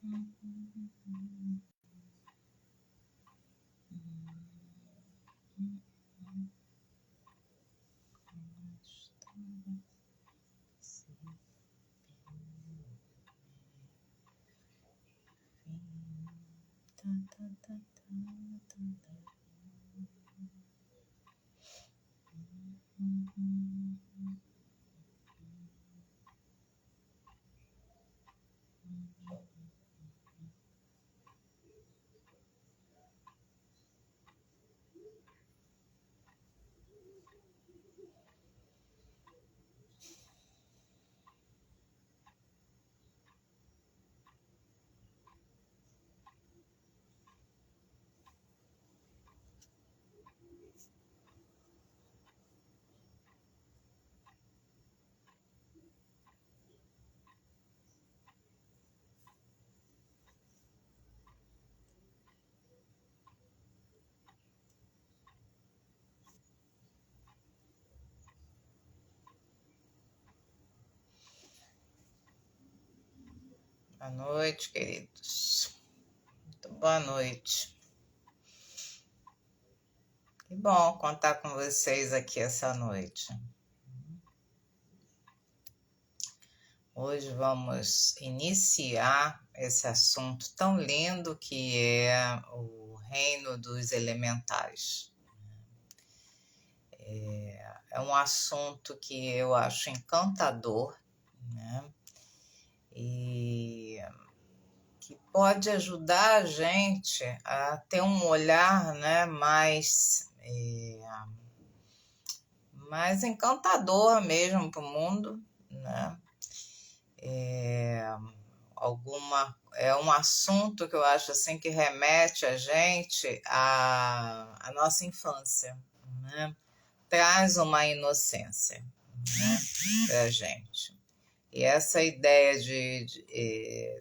Boa noite, queridos. Muito boa noite. Que bom contar com vocês aqui essa noite. Hoje vamos iniciar esse assunto tão lindo que é o reino dos elementais. É um assunto que eu acho encantador, né? E que pode ajudar a gente a ter um olhar, né, mais encantador mesmo para o mundo, né? É um assunto que eu acho assim que remete a gente à nossa infância, né? Traz uma inocência, né, para a gente. E essa ideia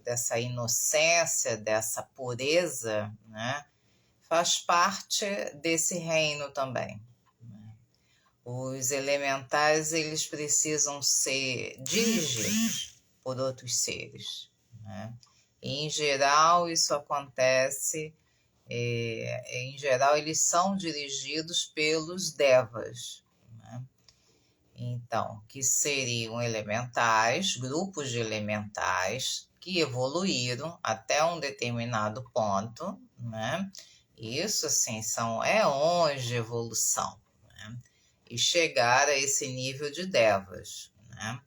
dessa inocência, dessa pureza, né, faz parte desse reino também. Os elementais, eles precisam ser dirigidos por outros seres, né? E, em geral, isso acontece, em geral, eles são dirigidos pelos devas, né? Então, que seriam elementais, grupos de elementais que evoluíram até um determinado ponto, né? Isso, assim, são éons de evolução, né? E chegar a esse nível de devas, né?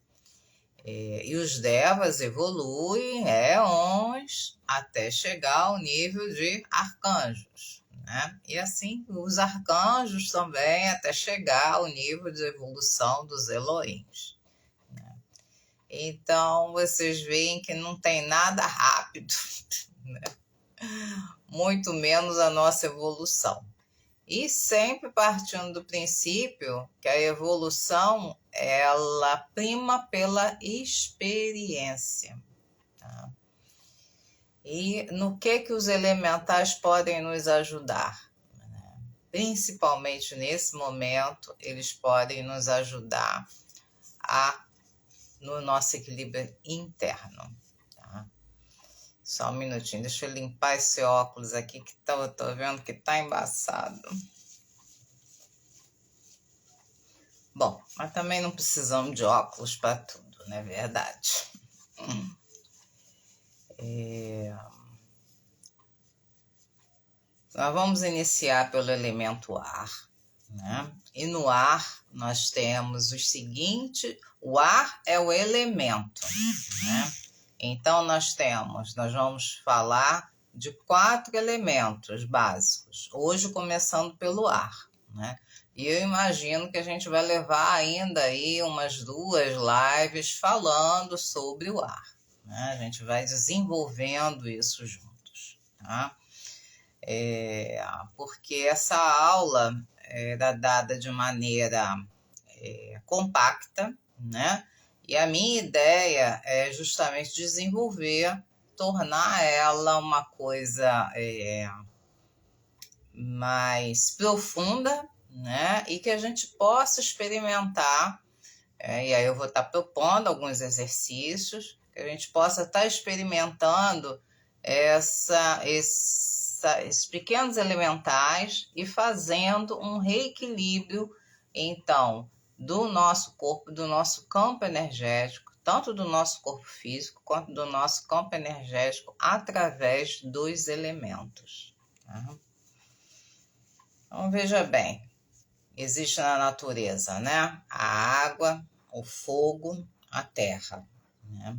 E os devas evoluem éons até chegar ao nível de arcanjos, né? E assim os arcanjos também até chegar ao nível de evolução dos Elohims, né? Então vocês veem que não tem nada rápido, né? Muito menos a nossa evolução. E sempre partindo do princípio que a evolução, ela prima pela experiência, tá? E no que os elementais podem nos ajudar, né? Principalmente nesse momento, eles podem nos ajudar no nosso equilíbrio interno, tá? Só um minutinho, deixa eu limpar esse óculos aqui que eu tô vendo que tá embaçado. Bom, mas também não precisamos de óculos para tudo, não é verdade? Nós vamos iniciar pelo elemento ar, né? E no ar nós temos o seguinte: o ar é o elemento, né? Então nós vamos falar de 4 elementos básicos, hoje começando pelo ar, né? E eu imagino que a gente vai levar ainda aí umas 2 lives falando sobre o ar, né? A gente vai desenvolvendo isso juntos, tá? Porque essa aula era dada de maneira compacta, né? E a minha ideia é justamente desenvolver, tornar ela uma coisa mais profunda, né? E que a gente possa experimentar, e aí eu vou estar propondo alguns exercícios, que a gente possa estar experimentando esses pequenos elementais e fazendo um reequilíbrio, então, do nosso corpo, do nosso campo energético, tanto do nosso corpo físico quanto do nosso campo energético, através dos elementos. Tá? Então, veja bem, existe na natureza, né? A água, o fogo, a terra, né?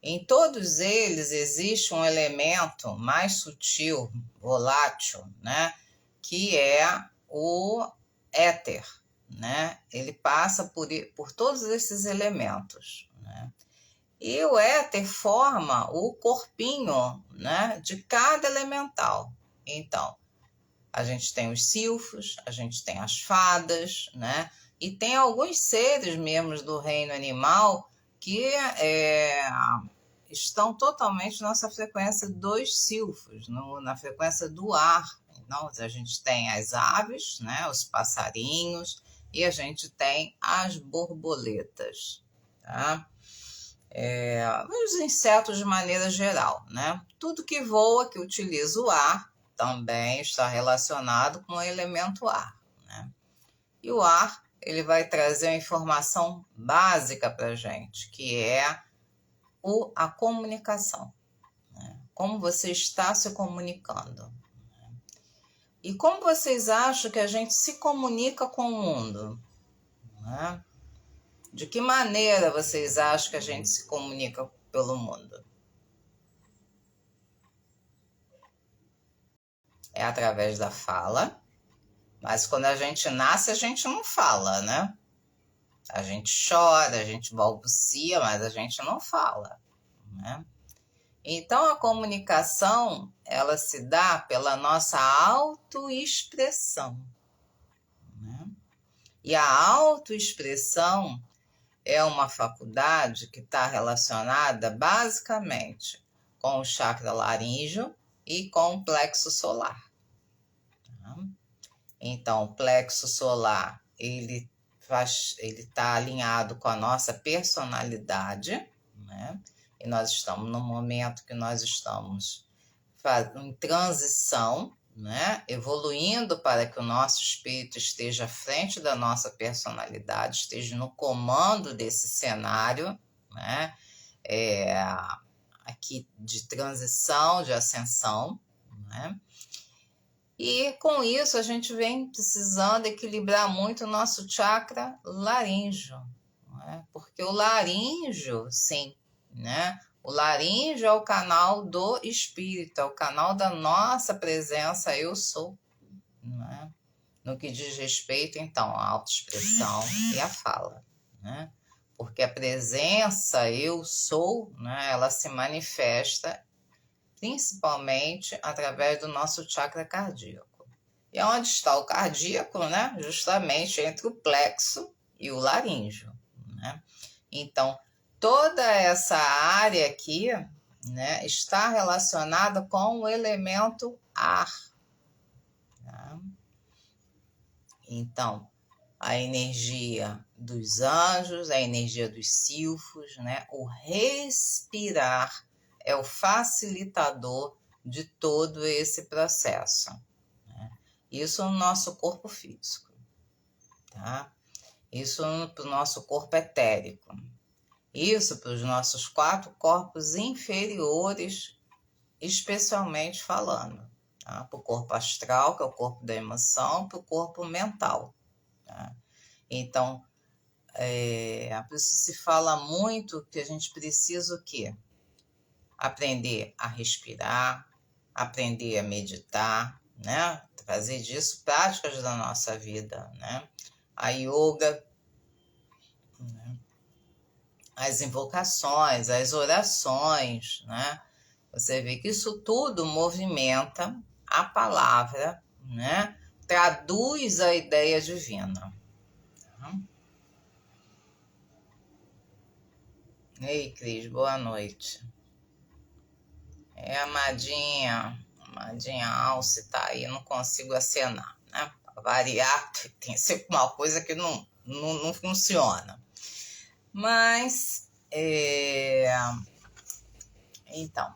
Em todos eles existe um elemento mais sutil, volátil, né? Que é o éter, né? Ele passa por todos esses elementos, né? E o éter forma o corpinho, né, de cada elemental. Então, a gente tem os silfos, a gente tem as fadas, né? E tem alguns seres mesmo do reino animal que estão totalmente nessa frequência dos silfos, na frequência do ar. Então, a gente tem as aves, né, os passarinhos, e a gente tem as borboletas, tá? Os insetos de maneira geral, né? Tudo que voa, que utiliza o ar, também está relacionado com o elemento ar, né? E o ar, ele vai trazer uma informação básica para a gente, que é a comunicação, né? Como você está se comunicando. Né? E como vocês acham que a gente se comunica com o mundo? Né? De que maneira vocês acham que a gente se comunica pelo mundo? É através da fala, mas quando a gente nasce, a gente não fala, né? A gente chora, a gente balbucia, mas a gente não fala, né? Então, a comunicação, ela se dá pela nossa autoexpressão, né? E a autoexpressão é uma faculdade que está relacionada basicamente com o chakra laríngeo e com o plexo solar. Tá? Então, o plexo solar, ele está alinhado com a nossa personalidade, né? E nós estamos no momento que nós estamos em transição, né? Evoluindo para que o nosso espírito esteja à frente da nossa personalidade, esteja no comando desse cenário, né? Aqui de transição, de ascensão, né? E com isso a gente vem precisando equilibrar muito o nosso chakra laríngeo, né? Porque o laríngeo, sim, né? O laríngeo é o canal do espírito, é o canal da nossa presença, eu sou, né? No que diz respeito, então, à autoexpressão e à fala, né? Porque a presença, eu sou, né? Ela se manifesta principalmente através do nosso chakra cardíaco. E onde está o cardíaco, né? Justamente entre o plexo e o laríngeo, né? Então, toda essa área aqui, né, está relacionada com o elemento ar. Tá? Então, a energia dos anjos, a energia dos silfos, né? O respirar é o facilitador de todo esse processo. Né? Isso no nosso corpo físico, tá? Isso para o nosso corpo etérico. Isso para os nossos 4 corpos inferiores, especialmente falando. Tá? Para o corpo astral, que é o corpo da emoção, para o corpo mental. Tá? Então, por isso se fala muito que a gente precisa o quê? Aprender a respirar, aprender a meditar, né? Fazer disso práticas da nossa vida, né? A yoga, né? As invocações, as orações, né? Você vê que isso tudo movimenta a palavra, né? Traduz a ideia divina. Tá? Ei, Cris, boa noite. Amadinha Alce tá aí, não consigo acenar, né? Para variar, tem sempre uma coisa que não funciona. Mas, então,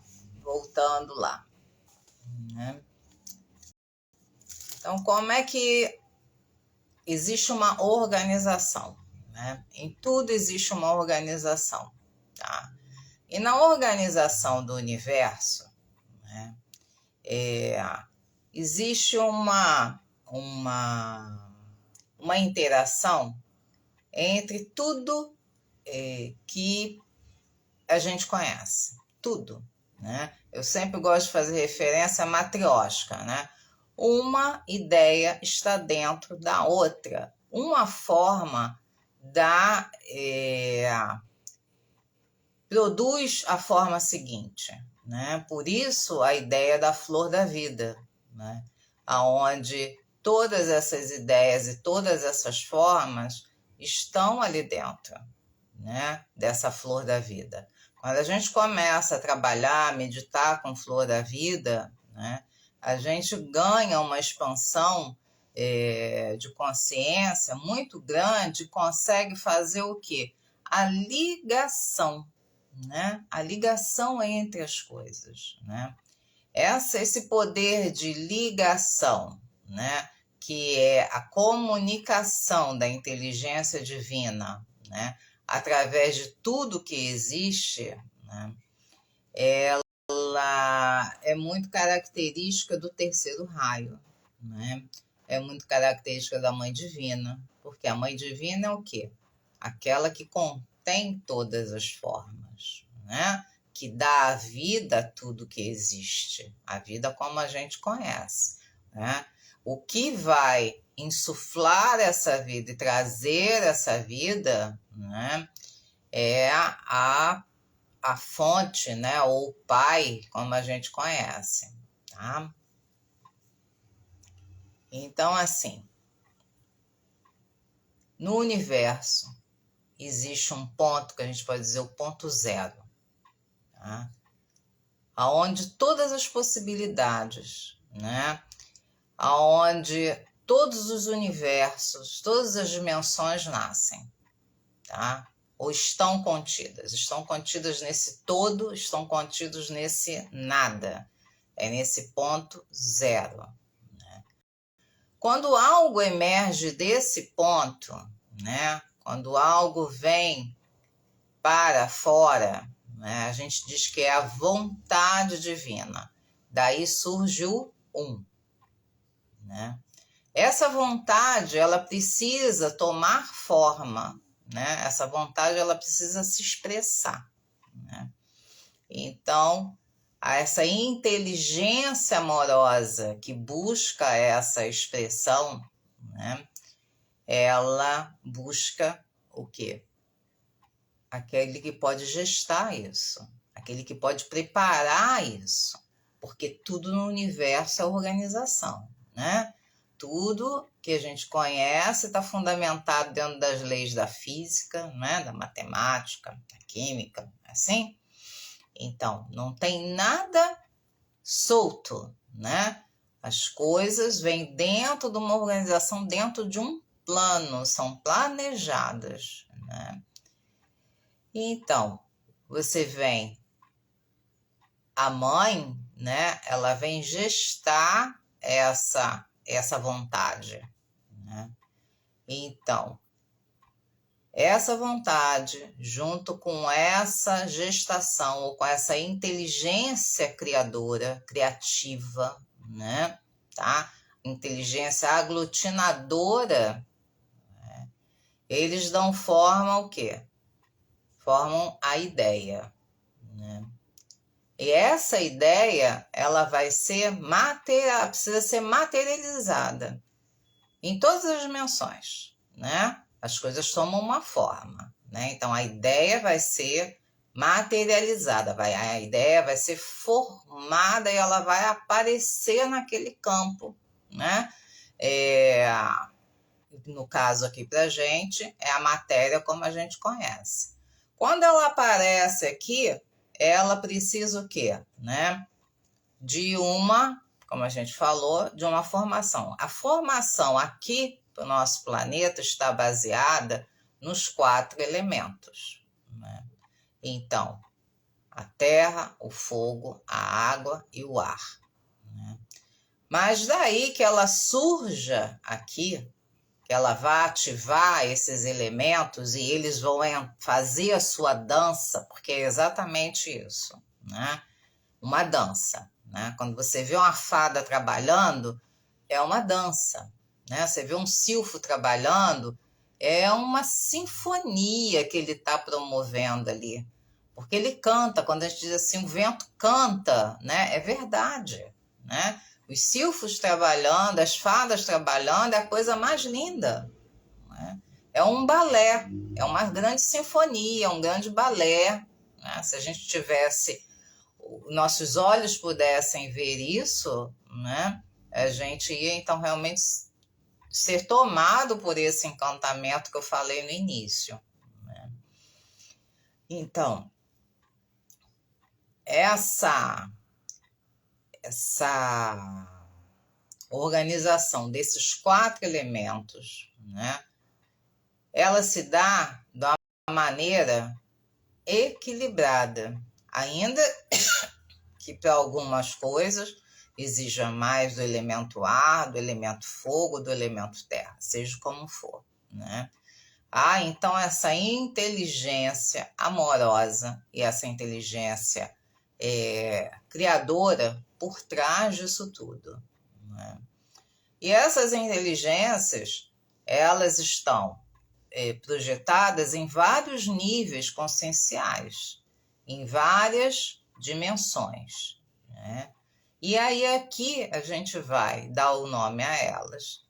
voltando lá, né? Então, como é que existe uma organização, né? Em tudo existe uma organização, tá? E na organização do universo, né, existe uma interação entre tudo que a gente conhece, tudo, né? Eu sempre gosto de fazer referência à matriosca, né? Uma ideia está dentro da outra, uma forma produz a forma seguinte, né? Por isso a ideia da flor da vida, né? Aonde todas essas ideias e todas essas formas estão ali dentro, né? Dessa flor da vida. Quando a gente começa a trabalhar, a meditar com flor da vida, né? A gente ganha uma expansão de consciência muito grande e consegue fazer o quê? A ligação, né? A ligação entre as coisas, né? Esse poder de ligação, né? Que é a comunicação da inteligência divina, né? Através de tudo que existe, né? Ela é muito característica do terceiro raio, né? É muito característica da Mãe Divina, porque a Mãe Divina é o quê? Aquela que contém todas as formas, né? Que dá a vida a tudo que existe, a vida como a gente conhece, né? O que vai insuflar essa vida e trazer essa vida, né? É a fonte, né? Ou o pai, como a gente conhece, tá? Então, assim, no universo existe um ponto que a gente pode dizer o ponto zero, tá? Aonde todas as possibilidades, né? Aonde todos os universos, todas as dimensões nascem, tá? Ou estão contidas nesse todo, estão contidos nesse nada, é nesse ponto zero, né? Quando algo emerge desse ponto, né? Quando algo vem para fora, né? A gente diz que é a vontade divina. Daí surge o né? Essa vontade, ela precisa tomar forma, né? Essa vontade, ela precisa se expressar, né? Então, essa inteligência amorosa que busca essa expressão, né? Ela busca o quê? Aquele que pode gestar isso, aquele que pode preparar isso, porque tudo no universo é organização, né? Tudo que a gente conhece está fundamentado dentro das leis da física, né? Da matemática, da química, assim. Então, não tem nada solto, né? As coisas vêm dentro de uma organização, dentro de um plano, são planejadas, né? Então, você vem, a mãe, né? Ela vem gestar essa vontade, né? Então, essa vontade, junto com essa gestação, ou com essa inteligência criadora, criativa, né? Tá? Inteligência aglutinadora, né? Eles dão forma ao quê? Formam a ideia, né? E essa ideia, ela vai ser precisa ser materializada em todas as dimensões, né? As coisas tomam uma forma, né? Então, a ideia vai ser materializada, a ideia vai ser formada e ela vai aparecer naquele campo, né? No caso aqui pra gente, é a matéria como a gente conhece. Quando ela aparece aqui, ela precisa o quê? Né? Como a gente falou, de uma formação. A formação aqui do nosso planeta está baseada nos 4 elementos, né? Então, a terra, o fogo, a água e o ar. Né? Mas daí que ela surja aqui, que ela vai ativar esses elementos e eles vão fazer a sua dança, porque é exatamente isso, né? Uma dança, né? Quando você vê uma fada trabalhando, é uma dança, né? Você vê um silfo trabalhando, é uma sinfonia que ele está promovendo ali, porque ele canta. Quando a gente diz assim, o vento canta, né? É verdade, né? Os silfos trabalhando, as fadas trabalhando, é a coisa mais linda, né? É um balé, é uma grande sinfonia, um grande balé, né? Se a gente tivesse, nossos olhos pudessem ver isso, né? A gente ia então realmente ser tomado por esse encantamento que eu falei no início, né? Então, essa organização desses 4 elementos, né? Ela se dá de uma maneira equilibrada, ainda que para algumas coisas exija mais do elemento ar, do elemento fogo, do elemento terra, seja como for, né? Então essa inteligência amorosa e essa inteligência criadora por trás disso tudo, né? E essas inteligências, elas estão projetadas em vários níveis conscienciais, em várias dimensões, né? E aí aqui a gente vai dar o nome a elas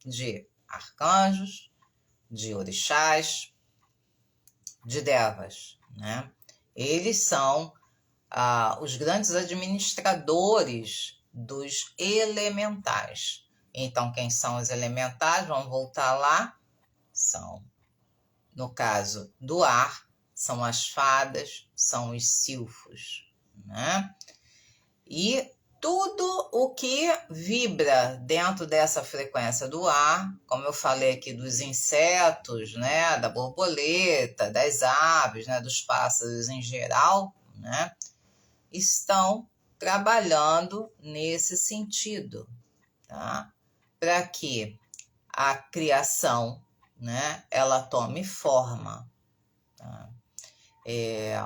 de arcanjos, de orixás, de devas, né? Eles são os grandes administradores dos elementais. Então, quem são os elementais? Vamos voltar lá. São, no caso do ar, são as fadas, são os silfos, né? E tudo o que vibra dentro dessa frequência do ar, como eu falei aqui dos insetos, né, da borboleta, das aves, né, dos pássaros em geral, né, estão trabalhando nesse sentido, tá? Para que a criação, né, ela tome forma, tá?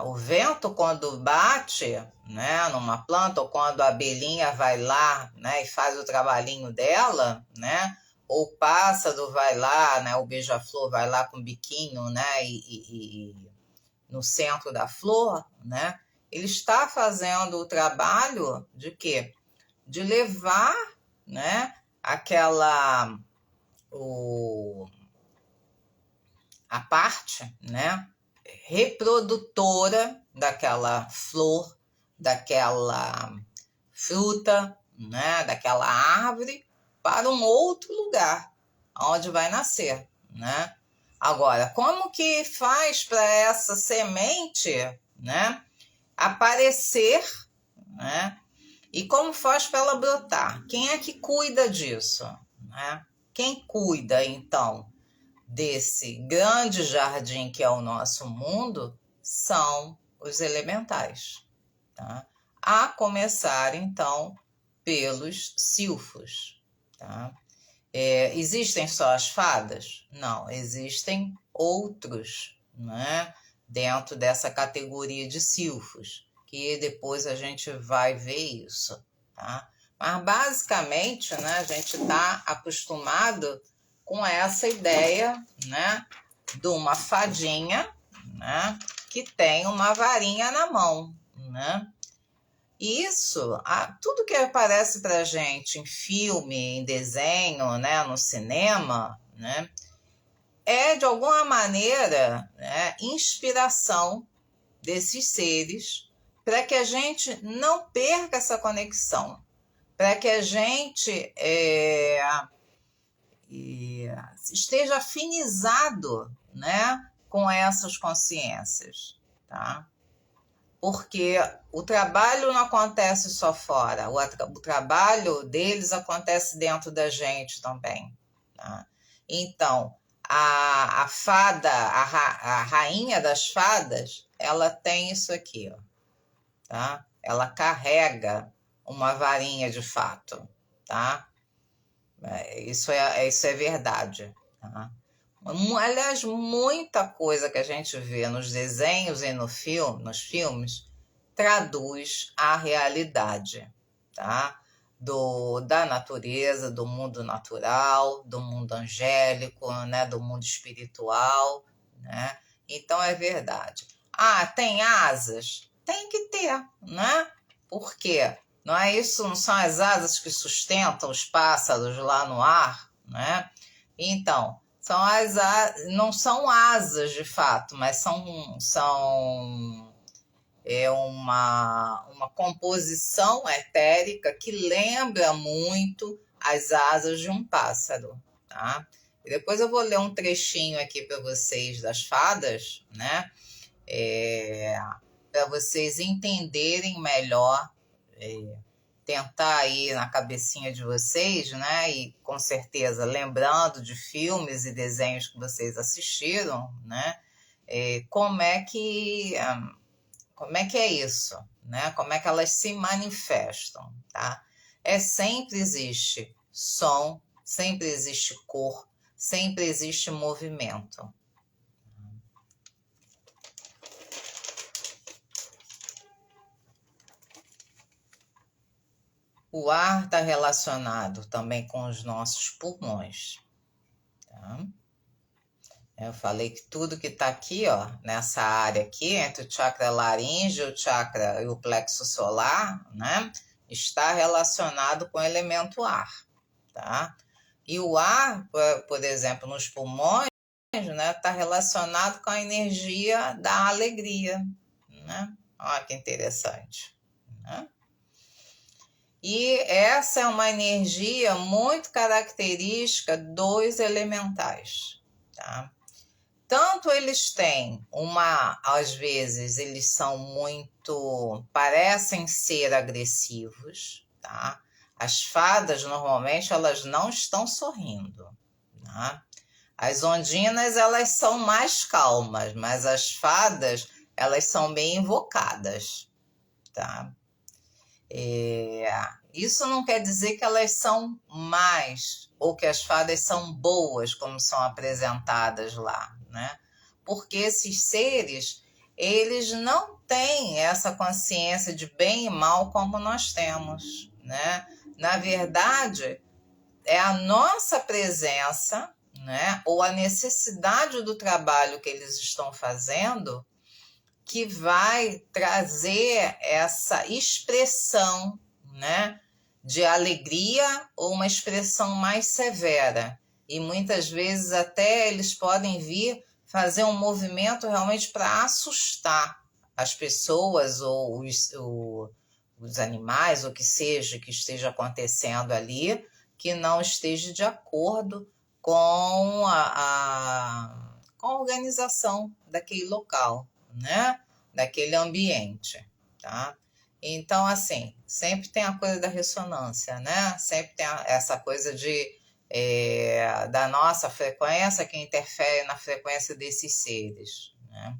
O vento, quando bate, né, numa planta, ou quando a abelhinha vai lá, né, e faz o trabalhinho dela, né, ou o pássaro vai lá, né, o beija-flor vai lá com o biquinho, né, e no centro da flor, né, ele está fazendo o trabalho de quê? De levar, né, a parte, né, reprodutora daquela flor, daquela fruta, né, daquela árvore, para um outro lugar, onde vai nascer, né? Agora, como que faz para essa semente, né, aparecer, né? E como faz para ela brotar? Quem é que cuida disso, né? Quem cuida, então, desse grande jardim que é o nosso mundo são os elementais, tá? A começar, então, pelos silfos, tá? Existem só as fadas? Não, existem outros, né, dentro dessa categoria de silfos, que depois a gente vai ver isso, tá? Mas basicamente, né, a gente está acostumado com essa ideia, né, de uma fadinha, né, que tem uma varinha na mão, né? Isso, tudo que aparece para a gente em filme, em desenho, né, no cinema, né, é de alguma maneira, né, inspiração desses seres para que a gente não perca essa conexão, para que a gente esteja afinizado, né, com essas consciências, tá? Porque o trabalho não acontece só fora, o trabalho deles acontece dentro da gente também, tá? Então, a fada, a rainha das fadas, ela tem isso aqui, ó, tá? Ela carrega uma varinha de fato, tá? Isso é verdade, tá? Aliás, muita coisa que a gente vê nos desenhos e nos filmes traduz a realidade, tá? Da natureza, do mundo natural, do mundo angélico, né? Do mundo espiritual, né? Então é verdade. Ah, tem asas? Tem que ter, né? Por quê? Não é isso, não são as asas que sustentam os pássaros lá no ar, né? Então, não são asas de fato, mas são uma composição etérica que lembra muito as asas de um pássaro, tá? E depois eu vou ler um trechinho aqui para vocês das fadas, né? Para vocês entenderem melhor, tentar aí na cabecinha de vocês, né? E com certeza lembrando de filmes e desenhos que vocês assistiram, né? Como é que é isso, né? Como é que elas se manifestam, tá? Sempre existe som, sempre existe cor, sempre existe movimento. O ar está relacionado também com os nossos pulmões, tá? Eu falei que tudo que está aqui, ó, nessa área aqui, entre o chakra laríngeo, o chakra e o plexo solar, né, está relacionado com o elemento ar, tá? E o ar, por exemplo, nos pulmões, né, está relacionado com a energia da alegria, né? Olha que interessante, né? E essa é uma energia muito característica dos elementais, tá? Tanto eles têm às vezes eles são parecem ser agressivos, tá? As fadas normalmente elas não estão sorrindo, tá? As ondinas elas são mais calmas, mas as fadas elas são bem invocadas, tá? Isso não quer dizer que elas são más ou que as fadas são boas, como são apresentadas lá, né? Porque esses seres, eles não têm essa consciência de bem e mal como nós temos, né? Na verdade, é a nossa presença, né? Ou a necessidade do trabalho que eles estão fazendo que vai trazer essa expressão, né, de alegria ou uma expressão mais severa. E muitas vezes até eles podem vir fazer um movimento realmente para assustar as pessoas ou os animais, ou que esteja acontecendo ali, que não esteja de acordo com com a organização daquele local, né? Daquele ambiente, tá? Então, assim, sempre tem a coisa da ressonância, né? Sempre tem essa coisa da nossa frequência que interfere na frequência desses seres, né?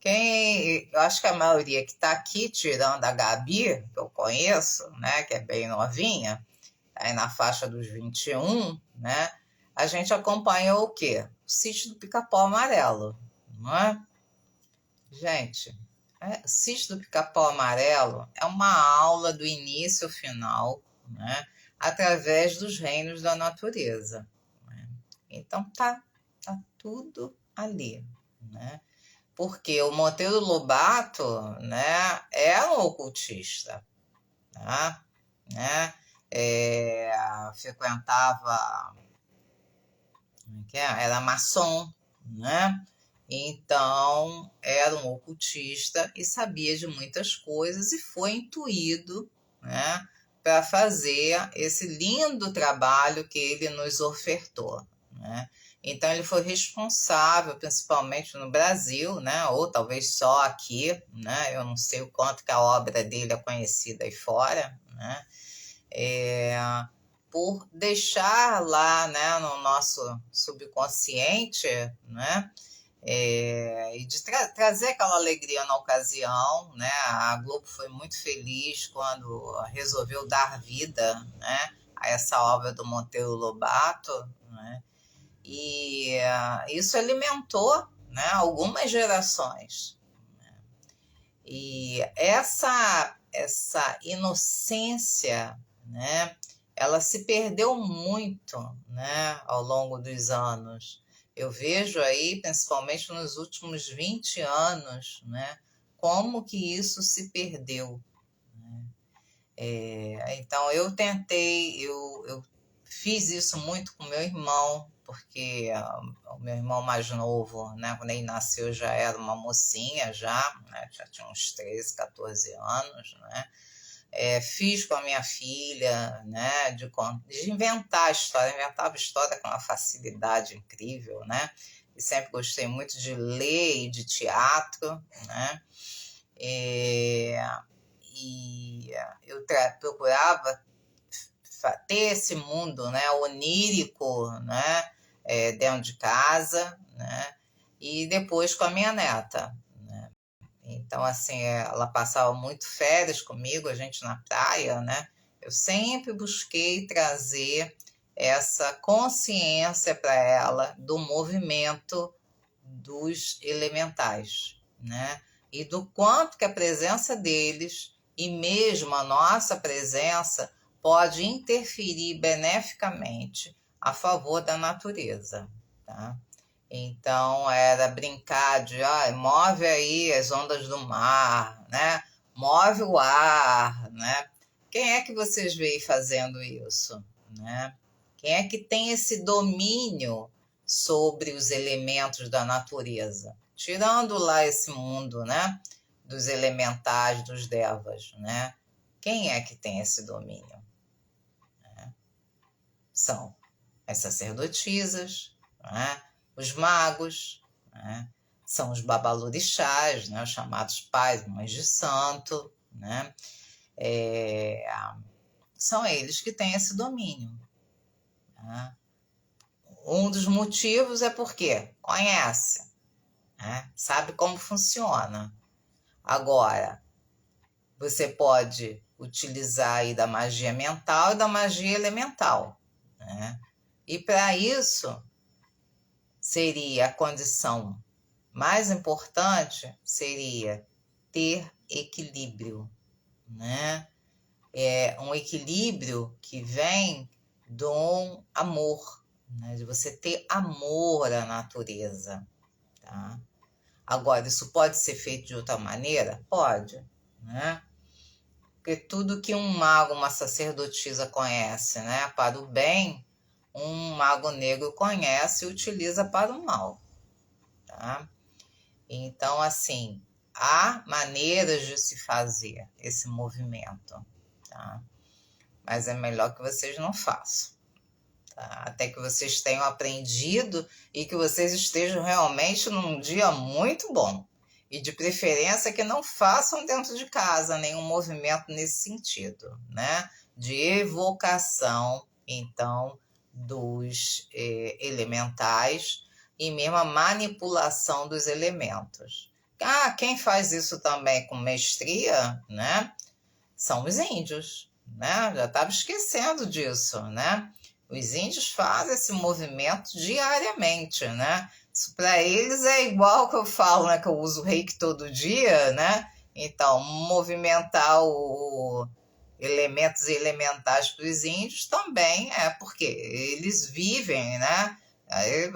Eu acho que a maioria que está aqui, tirando a Gabi, que eu conheço, né? Que é bem novinha, aí na faixa dos 21, né? A gente acompanhou o quê? O Sítio do Pica-Pau Amarelo, não é? Gente, o Sítio do Pica-Pau Amarelo é uma aula do início ao final, né? Através dos reinos da natureza, né? Então tá tudo ali, né? Porque o Monteiro Lobato, né, era um ocultista, tá? Né? Frequentava, era maçom, né? Então, era um ocultista e sabia de muitas coisas e foi intuído, né, para fazer esse lindo trabalho que ele nos ofertou, né? Então, ele foi responsável, principalmente no Brasil, né, ou talvez só aqui, né? Eu não sei o quanto que a obra dele é conhecida aí fora, né? Por deixar lá, né, no nosso subconsciente, né, e de trazer aquela alegria na ocasião, né? A Globo foi muito feliz quando resolveu dar vida, né, a essa obra do Monteiro Lobato, né? E isso alimentou, né, algumas gerações. E essa inocência, né, ela se perdeu muito, né, ao longo dos anos. Eu vejo aí, principalmente nos últimos 20 anos, né, como que isso se perdeu. Então, eu fiz isso muito com meu irmão, porque o meu irmão mais novo, né, quando ele nasceu, já era uma mocinha, né, já tinha uns 13, 14 anos, né? Fiz com a minha filha, né, de inventar a história, inventava história com uma facilidade incrível, né? E sempre gostei muito de ler e de teatro, né? E eu procurava ter esse mundo, né, onírico, né, dentro de casa, né, e depois com a minha neta, né. Então, assim, ela passava muito férias comigo, a gente na praia, né, eu sempre busquei trazer essa consciência para ela do movimento dos elementais, né, e do quanto que a presença deles e mesmo a nossa presença pode interferir beneficamente a favor da natureza, tá? Então, era brincar de, move aí as ondas do mar, né? Move o ar, né? Quem é que vocês veem fazendo isso, né? Quem é que tem esse domínio sobre os elementos da natureza? Tirando lá esse mundo, né, dos elementais, dos devas, né? Quem é que tem esse domínio? São as sacerdotisas, né? Os magos, né? São os babalorixás, né? Os chamados pais, mães de santo, né? São eles que têm esse domínio, né? Um dos motivos é porque conhece, né? Sabe como funciona. Agora, você pode utilizar aí da magia mental e da magia elemental, né? E para isso, seria a condição mais importante, seria ter equilíbrio, né? Um equilíbrio que vem do amor, né? De você ter amor à natureza, tá? Agora, isso pode ser feito de outra maneira? Pode, né? Porque tudo que um mago, uma sacerdotisa conhece, né, para o bem, um mago negro conhece e utiliza para o mal, tá? Então, assim, há maneiras de se fazer esse movimento, tá? Mas é melhor que vocês não façam, tá? Até que vocês tenham aprendido e que vocês estejam realmente num dia muito bom. E de preferência que não façam dentro de casa nenhum movimento nesse sentido, né? De evocação, então, dos elementais e mesmo a manipulação dos elementos. Quem faz isso também com mestria, né? São os índios, né? Já estava esquecendo disso, né? Os índios fazem esse movimento diariamente, né? Isso para eles é igual que eu falo, né? Que eu uso o reiki todo dia, né? Então, movimentar elementos elementais para os índios também porque eles vivem, né?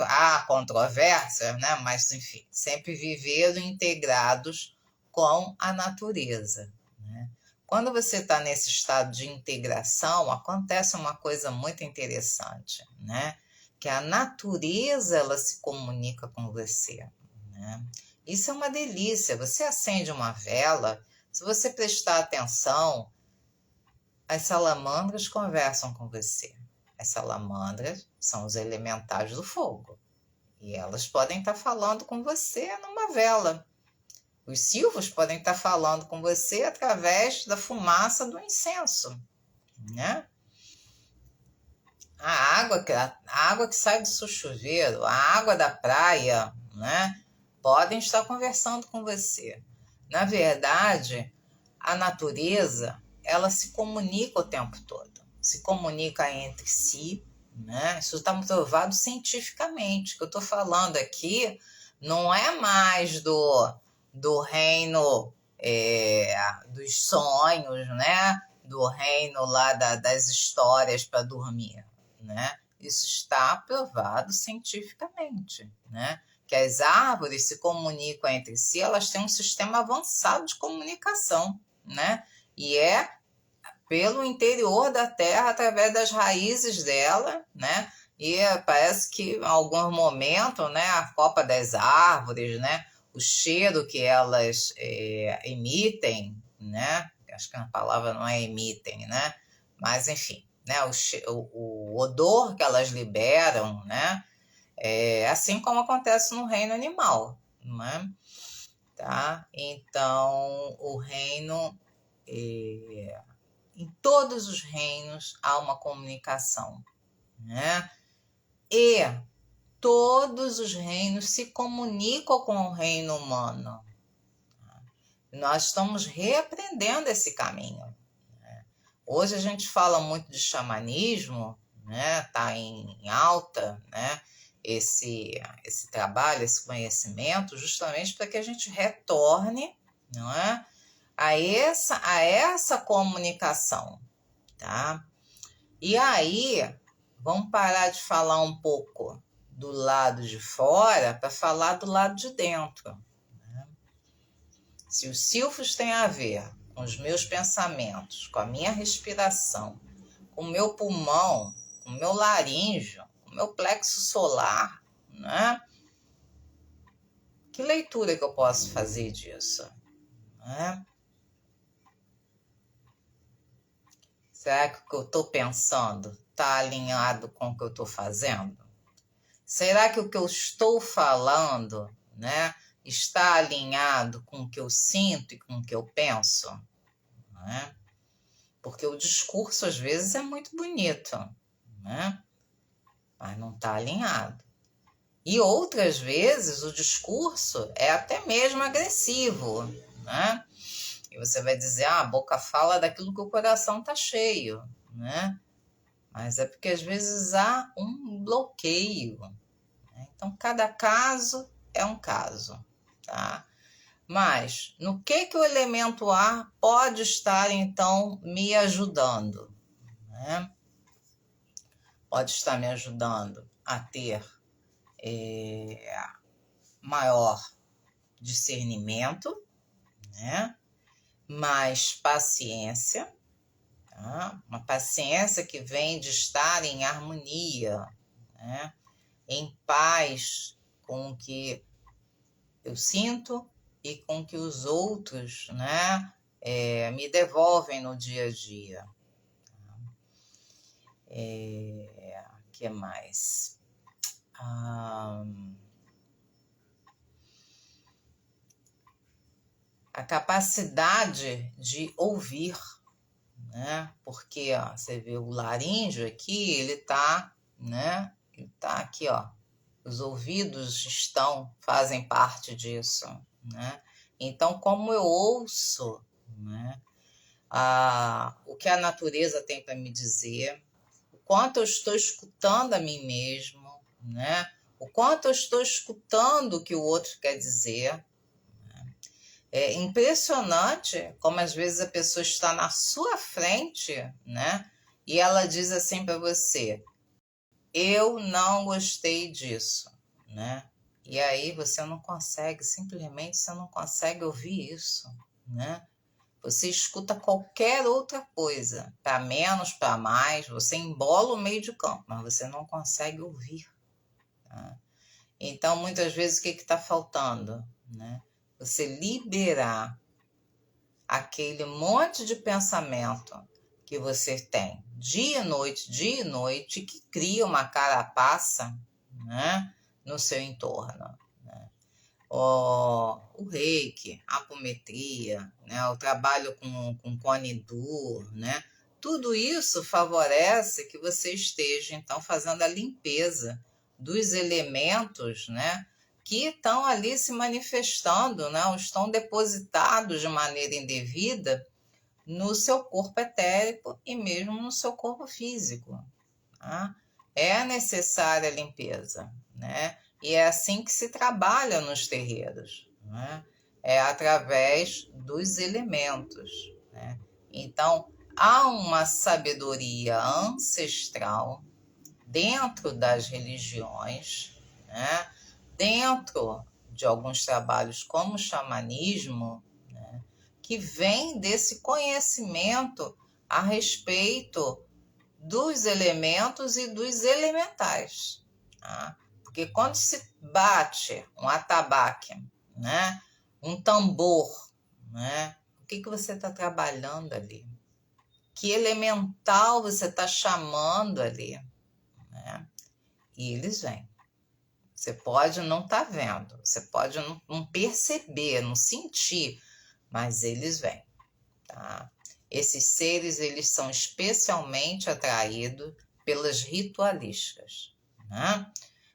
Há controvérsia, né? Mas, enfim, sempre viveram integrados com a natureza, né? Quando você está nesse estado de integração, acontece uma coisa muito interessante, né? Que a natureza, ela se comunica com você, né? Isso é uma delícia. Você acende uma vela, se você prestar atenção, as salamandras conversam com você. As salamandras são os elementais do fogo. E elas podem estar falando com você numa vela. Os silvos podem estar falando com você através da fumaça do incenso, né? A água que sai do seu chuveiro, a água da praia, né? podem estar conversando com você. Na verdade, a natureza, ela se comunica o tempo todo, se comunica entre si, né? Isso está provado cientificamente. O que eu estou falando aqui não é mais do reino dos sonhos, né? Do reino lá das histórias para dormir, né? Isso está provado cientificamente, né? Que as árvores se comunicam entre si, elas têm um sistema avançado de comunicação, né? E é pelo interior da terra, através das raízes dela, né? E parece que em algum momento, né, a copa das árvores, né, o cheiro que elas emitem, né? Acho que a palavra não é emitem, né? Mas enfim, né, o odor que elas liberam, né? Assim como acontece no reino animal, né? Tá? Então, o reino, em todos os reinos há uma comunicação, né? E todos os reinos se comunicam com o reino humano. Nós estamos reaprendendo esse caminho. Hoje a gente fala muito de xamanismo, né? Tá em alta, né? Esse trabalho, esse conhecimento, justamente para que a gente retorne, não é? A essa comunicação, tá? E aí, vamos parar de falar um pouco do lado de fora para falar do lado de dentro, né? Se os silfos têm a ver com os meus pensamentos, com a minha respiração, com o meu pulmão, com o meu laríngeo, com o meu plexo solar, né? Que leitura que eu posso fazer disso, né? Será que o que eu estou pensando está alinhado com o que eu estou fazendo? Será que o que eu estou falando, né, está alinhado com o que eu sinto e com o que eu penso? Né? Porque o discurso, às vezes, é muito bonito, né? Mas não está alinhado. E outras vezes o discurso é até mesmo agressivo, né? E você vai dizer, a boca fala daquilo que o coração está cheio, né? Mas é porque às vezes há um bloqueio, né? Então, cada caso é um caso, tá? Mas no que o elemento ar pode estar, então, me ajudando, né? Pode estar me ajudando a ter maior discernimento, né? Mais paciência, tá? Uma paciência que vem de estar em harmonia, né? Em paz com o que eu sinto e com o que os outros, né, me devolvem no dia a dia. Que mais? A capacidade de ouvir, né? Porque ó, você vê o laríngeo aqui, ele tá, né? Ele tá aqui, ó. Os ouvidos fazem parte disso, né? Então, como eu ouço, né? O que a natureza tem para me dizer, o quanto eu estou escutando a mim mesmo, né? O quanto eu estou escutando o que o outro quer dizer. É impressionante como às vezes a pessoa está na sua frente, né? E ela diz assim para você, eu não gostei disso, né? E aí você não consegue, simplesmente você não consegue ouvir isso, né? Você escuta qualquer outra coisa, para menos, para mais, você embola o meio de campo, mas você não consegue ouvir, tá? Então, muitas vezes, o que está faltando, né? Você liberar aquele monte de pensamento que você tem dia e noite, que cria uma carapaça, né, no seu entorno, né? O reiki, a apometria, né, o trabalho com Konidu, né? Tudo isso favorece que você esteja, então, fazendo a limpeza dos elementos, né, que estão ali se manifestando, né? Ou estão depositados de maneira indevida no seu corpo etérico e mesmo no seu corpo físico. Tá? É necessária a limpeza, né? E é assim que se trabalha nos terreiros, né? É através dos elementos, né? Então, há uma sabedoria ancestral dentro das religiões, né? Dentro de alguns trabalhos como o xamanismo, né? Que vem desse conhecimento a respeito dos elementos e dos elementais. Tá? Porque quando se bate um atabaque, né? Um tambor, né? O que você está trabalhando ali? Que elemental você está chamando ali? Né? E eles vêm. Você pode não estar vendo, você pode não perceber, não sentir, mas eles vêm. Tá? Esses seres, eles são especialmente atraídos pelas ritualísticas, né?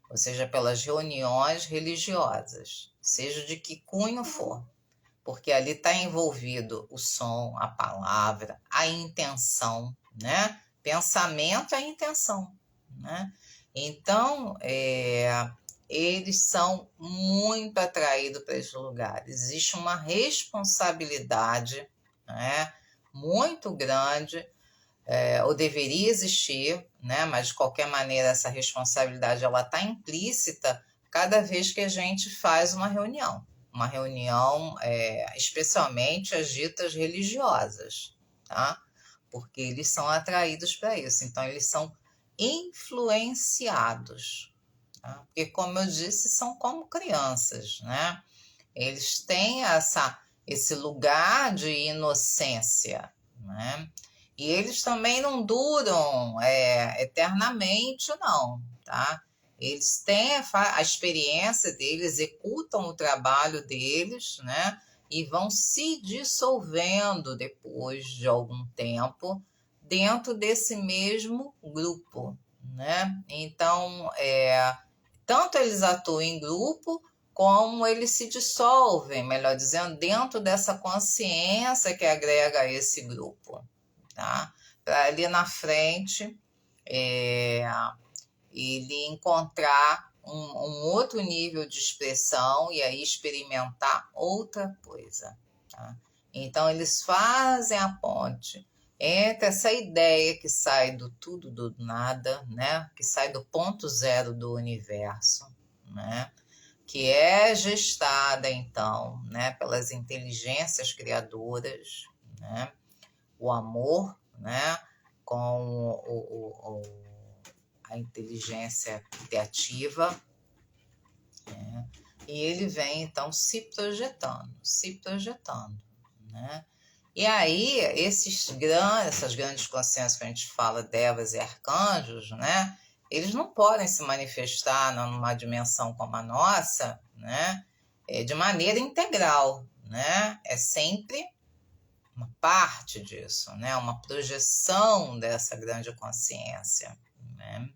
Ou seja, pelas reuniões religiosas, seja de que cunho for, porque ali está envolvido o som, a palavra, a intenção, né? Pensamento é intenção, né? Então, eles são muito atraídos para esses lugares. Existe uma responsabilidade, né, muito grande, ou deveria existir, né, mas de qualquer maneira essa responsabilidade ela está implícita cada vez que a gente faz uma reunião, especialmente as ditas religiosas, tá? Porque eles são atraídos para isso, então eles são influenciados, tá? Porque, como eu disse, são como crianças, né? Eles têm esse lugar de inocência, né? E eles também não duram eternamente, não, tá? Eles têm a experiência deles, executam o trabalho deles, né? E vão se dissolvendo depois de algum tempo dentro desse mesmo grupo, né? Então, tanto eles atuam em grupo, como eles se dissolvem, melhor dizendo, dentro dessa consciência que agrega a esse grupo, tá? Para ali na frente ele encontrar um outro nível de expressão e aí experimentar outra coisa, tá? Então eles fazem a ponte entre essa ideia que sai do tudo do nada, né? Que sai do ponto zero do universo, né? Que é gestada, então, né, pelas inteligências criadoras, né? O amor, né, com a inteligência criativa, né? E ele vem, então, se projetando, né? E aí, essas grandes consciências que a gente fala, devas e arcanjos, né? Eles não podem se manifestar numa dimensão como a nossa, né? De maneira integral, né? É sempre uma parte disso, né? Uma projeção dessa grande consciência, né?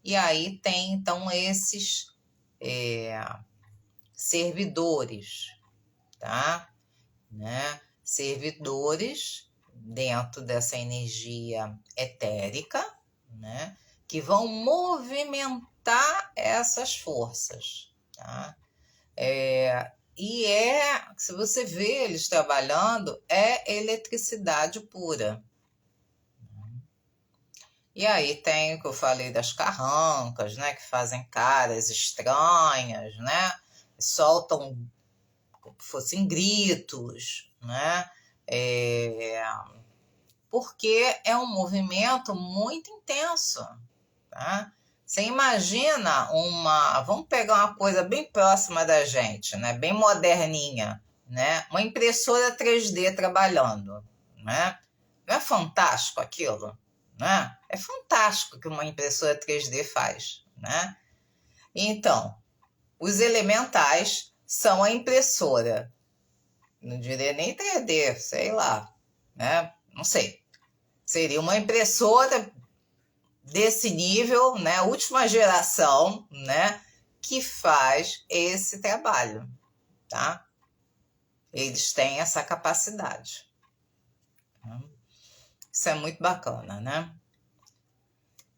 E aí tem, então, esses servidores, tá? Né? Servidores dentro dessa energia etérica, né? Que vão movimentar essas forças, tá? Se você vê eles trabalhando, é eletricidade pura. E aí tem o que eu falei das carrancas, né? Que fazem caras estranhas, né? Soltam como se fossem gritos, né? Porque é um movimento muito intenso, tá? Você imagina vamos pegar uma coisa bem próxima da gente, né? Bem moderninha, né? Uma impressora 3D trabalhando, né? Não é fantástico aquilo, né? É fantástico o que uma impressora 3D faz, né? Então, os elementais são a impressora. Não diria nem 3D, sei lá, né? Não sei. Seria uma impressora desse nível, né? Última geração, né? que faz esse trabalho, tá? Eles têm essa capacidade. Isso é muito bacana, né?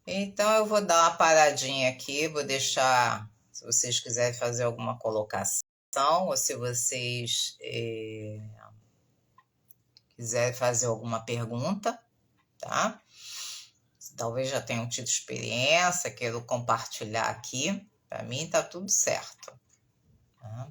Então, eu vou dar uma paradinha aqui, vou deixar, se vocês quiserem fazer alguma colocação, ou se vocês quiserem fazer alguma pergunta, tá? Talvez já tenham tido experiência, quero compartilhar aqui. Para mim, tá tudo certo. Tá?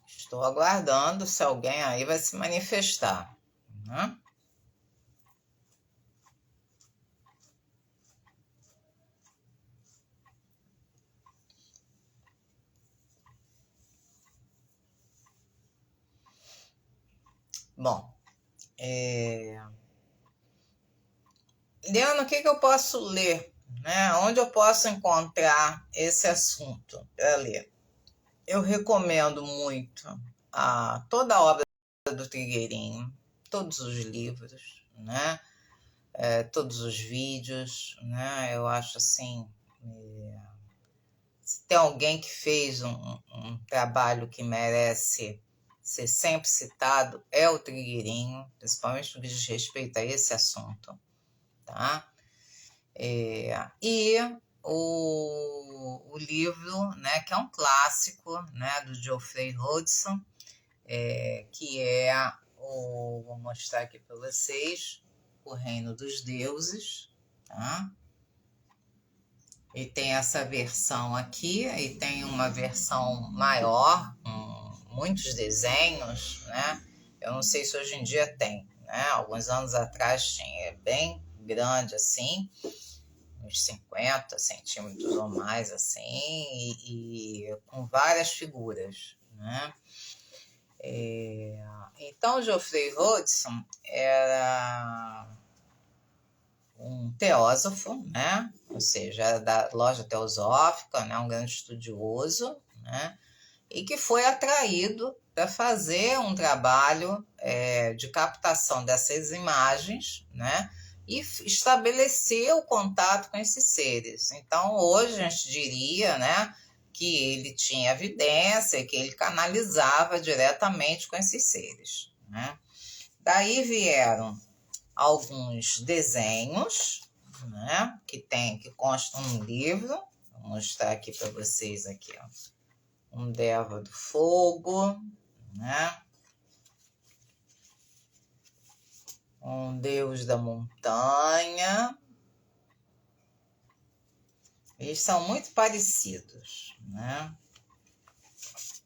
Estou aguardando se alguém aí vai se manifestar. Né? Bom, Leandro, o que eu posso ler? Né? Onde eu posso encontrar esse assunto para ler? Eu recomendo muito toda a obra do Trigueirinho, todos os livros, né? Todos os vídeos, né? Eu acho assim, se tem alguém que fez um trabalho que merece ser sempre citado, é o Trigueirinho, principalmente no que diz respeito a esse assunto, tá? E o livro, né, que é um clássico, né, do Geoffrey Hodgson, que vou mostrar aqui para vocês, O Reino dos Deuses, tá? E tem essa versão aqui, e tem uma versão maior, com muitos desenhos, né? Eu não sei se hoje em dia tem, né? Alguns anos atrás tinha, é bem grande assim, uns 50 centímetros ou mais, assim, e com várias figuras, né? Então, Geoffrey Hodgson era um teósofo, né? Ou seja, da loja teosófica, né? Um grande estudioso, né? E que foi atraído para fazer um trabalho de captação dessas imagens, né? E estabelecer o contato com esses seres. Então, hoje a gente diria, né, que ele tinha evidência, que ele canalizava diretamente com esses seres, né? Daí vieram alguns desenhos, né, que constam um livro. Vou mostrar aqui para vocês aqui, ó. Um Deva do Fogo, né? Um Deus da Montanha. Eles são muito parecidos, né?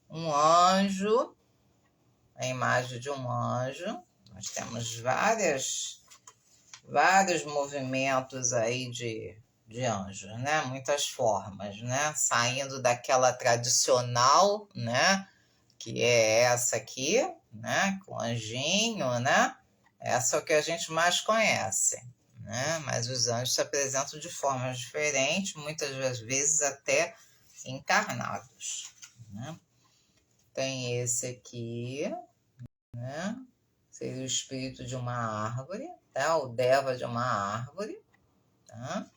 Um anjo, a imagem de um anjo. Nós temos vários movimentos aí de anjos, né? Muitas formas, né? Saindo daquela tradicional, né? Que é essa aqui, né? Com anjinho, né? Essa é o que a gente mais conhece, né? Mas os anjos se apresentam de formas diferentes, muitas das vezes até encarnados, né? Tem esse aqui, né? Seria o espírito de uma árvore, tá? O Deva de uma árvore, tá?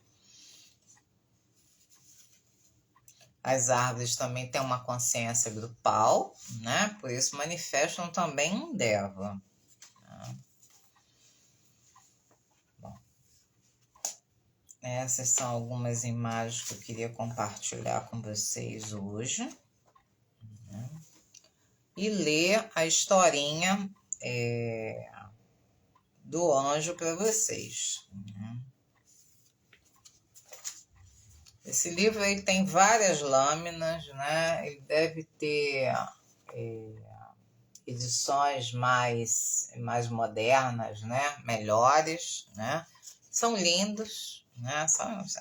As árvores também têm uma consciência grupal, né? Por isso manifestam também um Deva. Tá? Bom, essas são algumas imagens que eu queria compartilhar com vocês hoje, né? E ler a historinha do anjo para vocês, né? Esse livro ele tem várias lâminas, né? Ele deve ter edições mais modernas, né? Melhores, né? São lindos, né?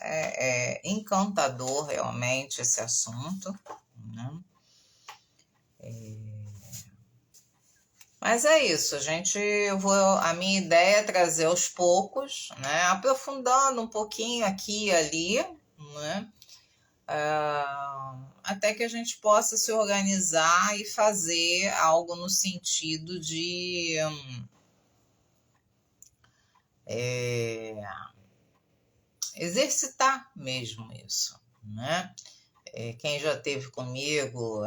É encantador realmente esse assunto, né? Mas é isso, a minha ideia é trazer aos poucos, né? Aprofundando um pouquinho aqui e ali, né? Até que a gente possa se organizar e fazer algo no sentido de exercitar mesmo isso, né? Quem já esteve comigo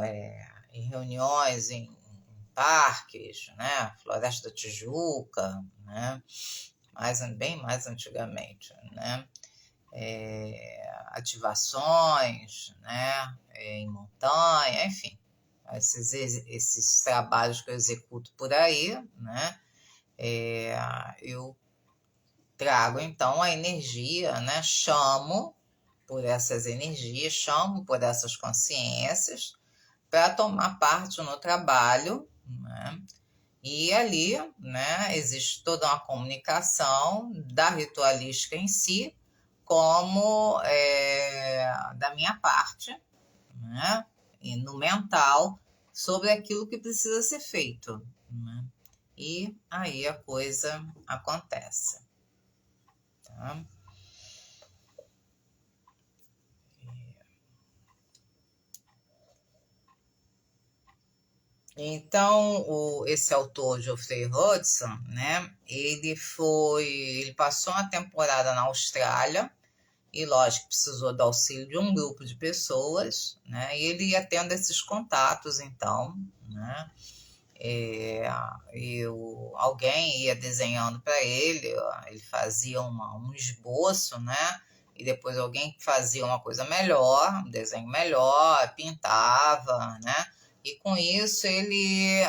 em reuniões em parques, né? Floresta da Tijuca, né? Bem mais antigamente, né? Ativações, né? Em montanha, enfim, esses trabalhos que eu executo por aí, né? Eu trago então a energia, né? Chamo por essas energias, chamo por essas consciências para tomar parte no trabalho, né? E ali, né, existe toda uma comunicação da ritualística em si, como da minha parte, né, e no mental, sobre aquilo que precisa ser feito, né? E aí a coisa acontece. Tá? Então, esse autor, Geoffrey Hudson, né, ele passou uma temporada na Austrália e, lógico, precisou do auxílio de um grupo de pessoas, né, e ele ia tendo esses contatos, então, né, alguém ia desenhando para ele, ele fazia um esboço, né, e depois alguém fazia uma coisa melhor, um desenho melhor, pintava, né, e com isso ele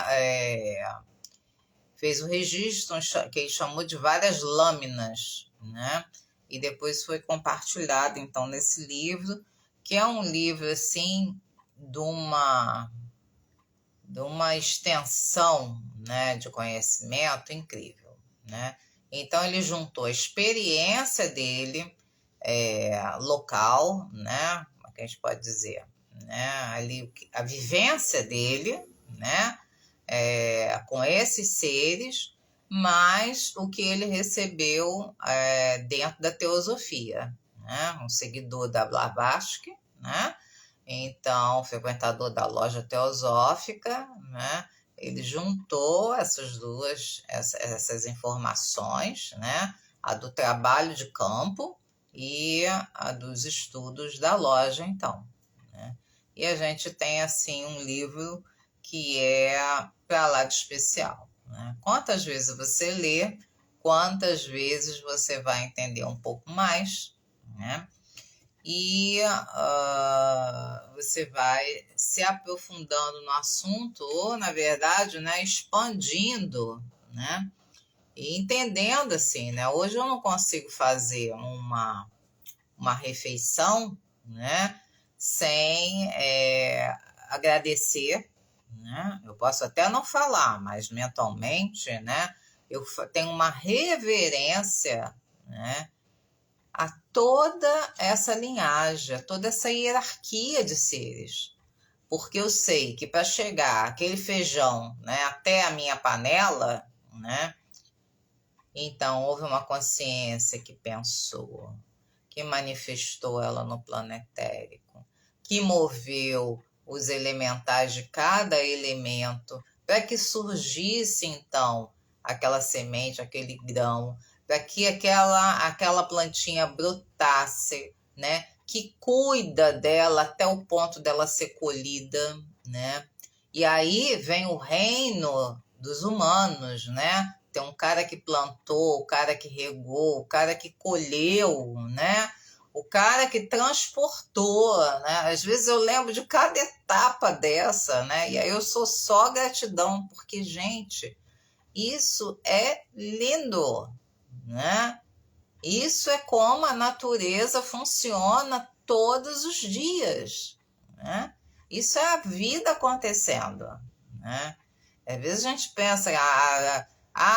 fez o registro que ele chamou de várias lâminas, né? E depois foi compartilhado então nesse livro, que é um livro assim de uma extensão, né, de conhecimento incrível, né? Então ele juntou a experiência dele local, né? Como é que a gente pode dizer, né? Ali a vivência dele, né? Com esses seres, mas o que ele recebeu dentro da teosofia, né? Um seguidor da Blavatsky, né? Então, frequentador da loja teosófica, né? Ele juntou essas informações, né? A do trabalho de campo e a dos estudos da loja, então, né? E a gente tem, assim, um livro que é para lá de especial, né? Quantas vezes você lê, quantas vezes você vai entender um pouco mais, né? E você vai se aprofundando no assunto, ou, na verdade, né, expandindo, né? E entendendo assim, né? Hoje eu não consigo fazer uma refeição, né, sem agradecer, né? Eu posso até não falar, mas mentalmente, né, eu tenho uma reverência, né, a toda essa linhagem, a toda essa hierarquia de seres. Porque eu sei que para chegar aquele feijão, né, até a minha panela, né, então houve uma consciência que pensou, que manifestou ela no plano etérico, que moveu os elementais de cada elemento para que surgisse, então, aquela semente, aquele grão, para que aquela plantinha brotasse, né? Que cuida dela até o ponto dela ser colhida, né? E aí vem o reino dos humanos, né? Tem um cara que plantou, o cara que regou, o cara que colheu, né? O cara que transportou, né? Às vezes eu lembro de cada etapa dessa, né? E aí eu sou só gratidão, porque, gente, isso é lindo, né? Isso é como a natureza funciona todos os dias, né? Isso é a vida acontecendo, né? Às vezes a gente pensa,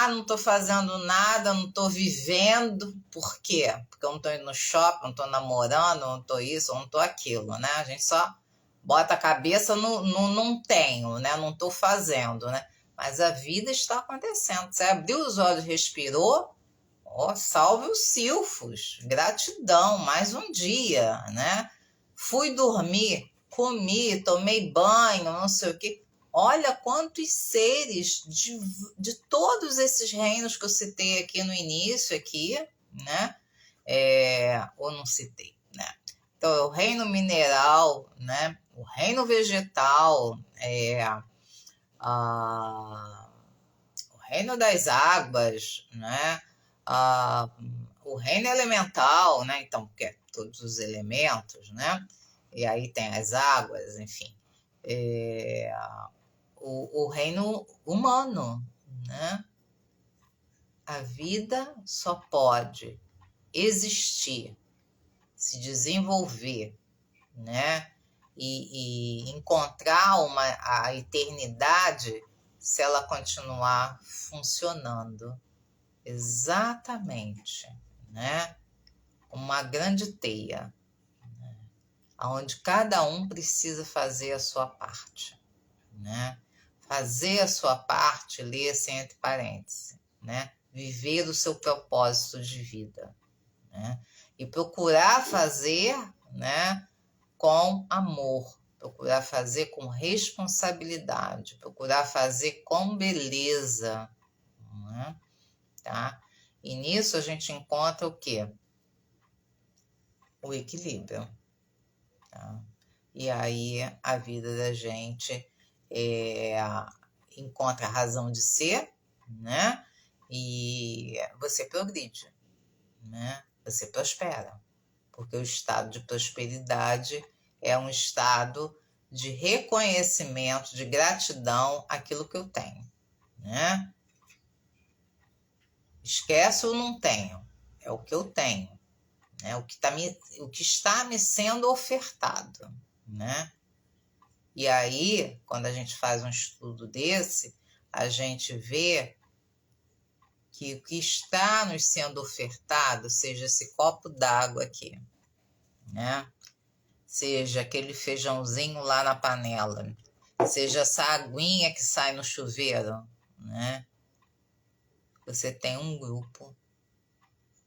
não estou fazendo nada, não estou vivendo. Por quê? Porque eu não estou indo no shopping, não estou namorando, não estou isso, não estou aquilo, né? A gente só bota a cabeça no não tenho, né? Não estou fazendo, né? Mas a vida está acontecendo. Você abriu os olhos, respirou, salve os silfos, gratidão, mais um dia, né? Fui dormir, comi, tomei banho, não sei o quê. Olha quantos seres de todos esses reinos que eu citei aqui no início, aqui, né? Ou não citei, né? Então, o reino mineral, né? O reino vegetal, o reino das águas, né? O reino elemental, né? Então, porque é todos os elementos, né? E aí tem as águas, enfim. O reino humano, né? A vida só pode existir, se desenvolver, né? E encontrar a eternidade se ela continuar funcionando. Exatamente, né? Uma grande teia, né? Onde cada um precisa fazer a sua parte, né? Fazer a sua parte, lê-se entre parênteses, né? Viver o seu propósito de vida, né? E procurar fazer, né? Com amor, procurar fazer com responsabilidade, procurar fazer com beleza, né? Tá? E nisso a gente encontra o quê? O equilíbrio. Tá? E aí a vida da gente encontra a razão de ser, né? E você progride, né? Você prospera, porque o estado de prosperidade é um estado de reconhecimento, de gratidão àquilo que eu tenho, né? Esquece o não tenho, é o que eu tenho, né? O que está me sendo ofertado, né? E aí, quando a gente faz um estudo desse, a gente vê que o que está nos sendo ofertado, seja esse copo d'água aqui, né? Seja aquele feijãozinho lá na panela, seja essa aguinha que sai no chuveiro, né? Você tem um grupo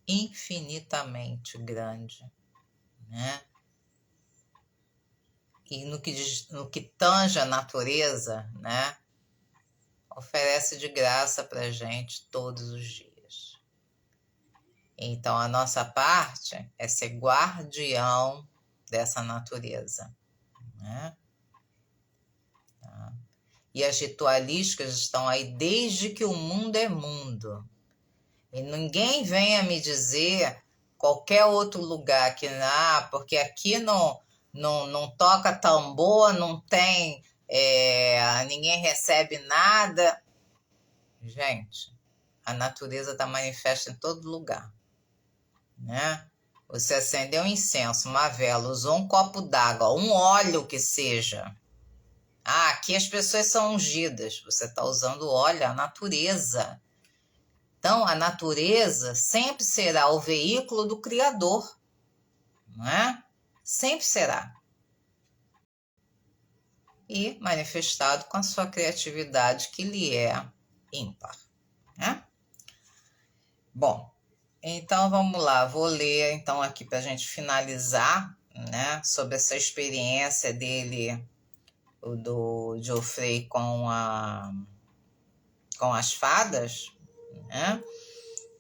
infinitamente grande, né? E no que tange a natureza, né? Oferece de graça para a gente todos os dias. Então, a nossa parte é ser guardião dessa natureza, né? Tá? E as ritualísticas estão aí desde que o mundo é mundo. E ninguém venha me dizer qualquer outro lugar que porque aqui não toca tambor, não tem, ninguém recebe nada. Gente, a natureza está manifesta em todo lugar, né? Você acendeu um incenso, uma vela, usou um copo d'água, um óleo que seja. Aqui as pessoas são ungidas. Você está usando óleo, a natureza. Então, a natureza sempre será o veículo do Criador, não é? Sempre será. E manifestado com a sua criatividade que lhe é ímpar, né? Bom, então vamos lá. Vou ler então aqui para a gente finalizar, né? Sobre essa experiência dele, do Geoffrey com as fadas, né?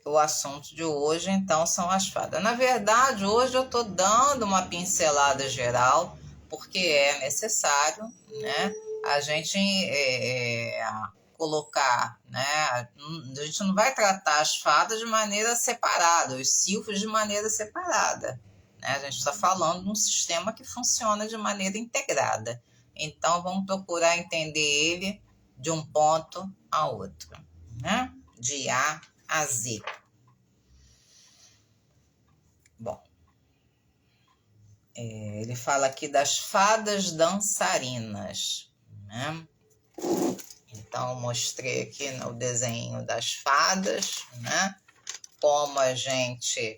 O assunto de hoje, então, são as fadas. Na verdade, hoje eu estou dando uma pincelada geral, porque é necessário, né, a gente colocar, né, a gente não vai tratar as fadas de maneira separada, os silfos de maneira separada, né? A gente está falando de um sistema que funciona de maneira integrada. Então, vamos procurar entender ele de um ponto a outro, né? De A a Z. Bom, ele fala aqui das fadas dançarinas, né? Então, mostrei aqui no desenho das fadas, né? Como a gente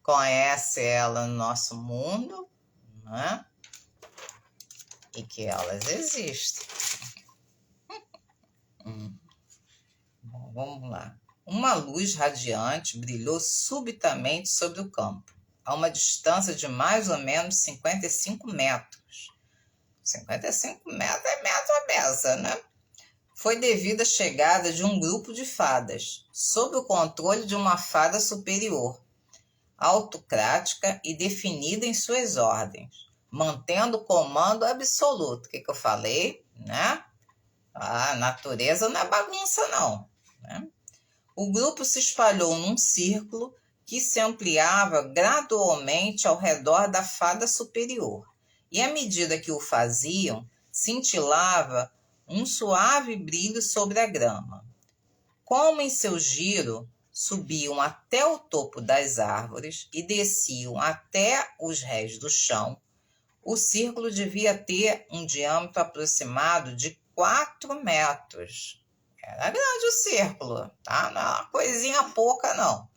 conhece ela no nosso mundo, né? E que elas existem. Bom, vamos lá. Uma luz radiante brilhou subitamente sobre o campo, a uma distância de mais ou menos 55 metros. 55 metros é metro a beça, né? Foi devido à chegada de um grupo de fadas, sob o controle de uma fada superior, autocrática e definida em suas ordens, mantendo o comando absoluto. O que eu falei, né? A natureza não é bagunça, não, né? O grupo se espalhou num círculo que se ampliava gradualmente ao redor da fada superior, e à medida que o faziam, cintilava um suave brilho sobre a grama. Como em seu giro, subiam até o topo das árvores e desciam até os rés do chão, o círculo devia ter um diâmetro aproximado de 4 metros. Era grande o círculo, tá? Não é uma coisinha pouca, não.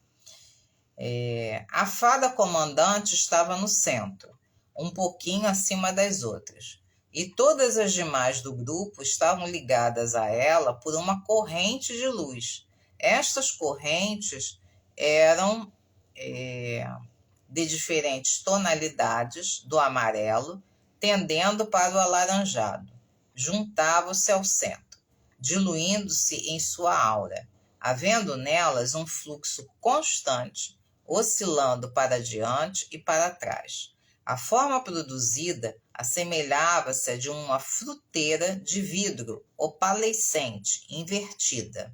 A fada comandante estava no centro, um pouquinho acima das outras, e todas as demais do grupo estavam ligadas a ela por uma corrente de luz. Estas correntes eram de diferentes tonalidades do amarelo, tendendo para o alaranjado. Juntavam-se ao centro, diluindo-se em sua aura, havendo nelas um fluxo constante, oscilando para diante e para trás. A forma produzida assemelhava-se a de uma fruteira de vidro opalescente, invertida,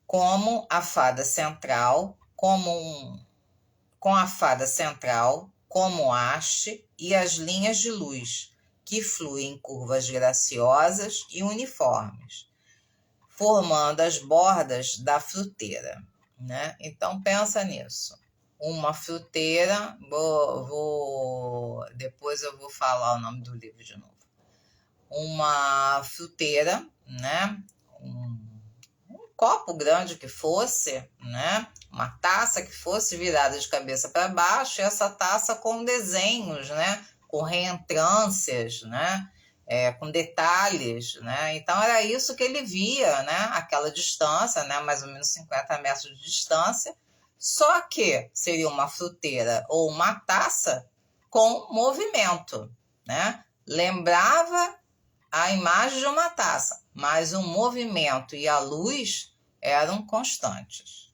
com a fada central como haste e as linhas de luz, que fluem em curvas graciosas e uniformes, formando as bordas da fruteira, né? Então, pensa nisso. Uma fruteira, depois eu vou falar o nome do livro de novo. Uma fruteira, né? Um copo grande que fosse, né? Uma taça que fosse virada de cabeça para baixo, e essa taça com desenhos, né? Com reentrâncias, né? Com detalhes, né? Então era isso que ele via, né? Aquela distância, né? Mais ou menos 50 metros de distância, só que seria uma fruteira ou uma taça com movimento, né? Lembrava a imagem de uma taça, mas o movimento e a luz eram constantes.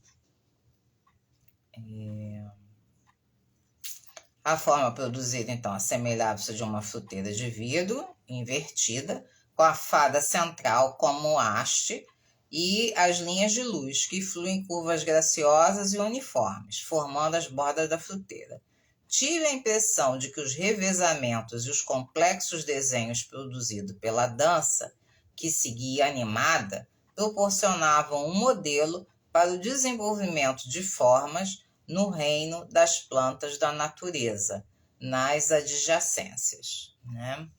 A forma produzida, então, assemelhava-se de uma fruteira de vidro invertida, com a fada central como haste e as linhas de luz, que fluem em curvas graciosas e uniformes, formando as bordas da fruteira. Tive a impressão de que os revezamentos e os complexos desenhos produzidos pela dança, que seguia animada, proporcionavam um modelo para o desenvolvimento de formas no reino das plantas da natureza, nas adjacências, né?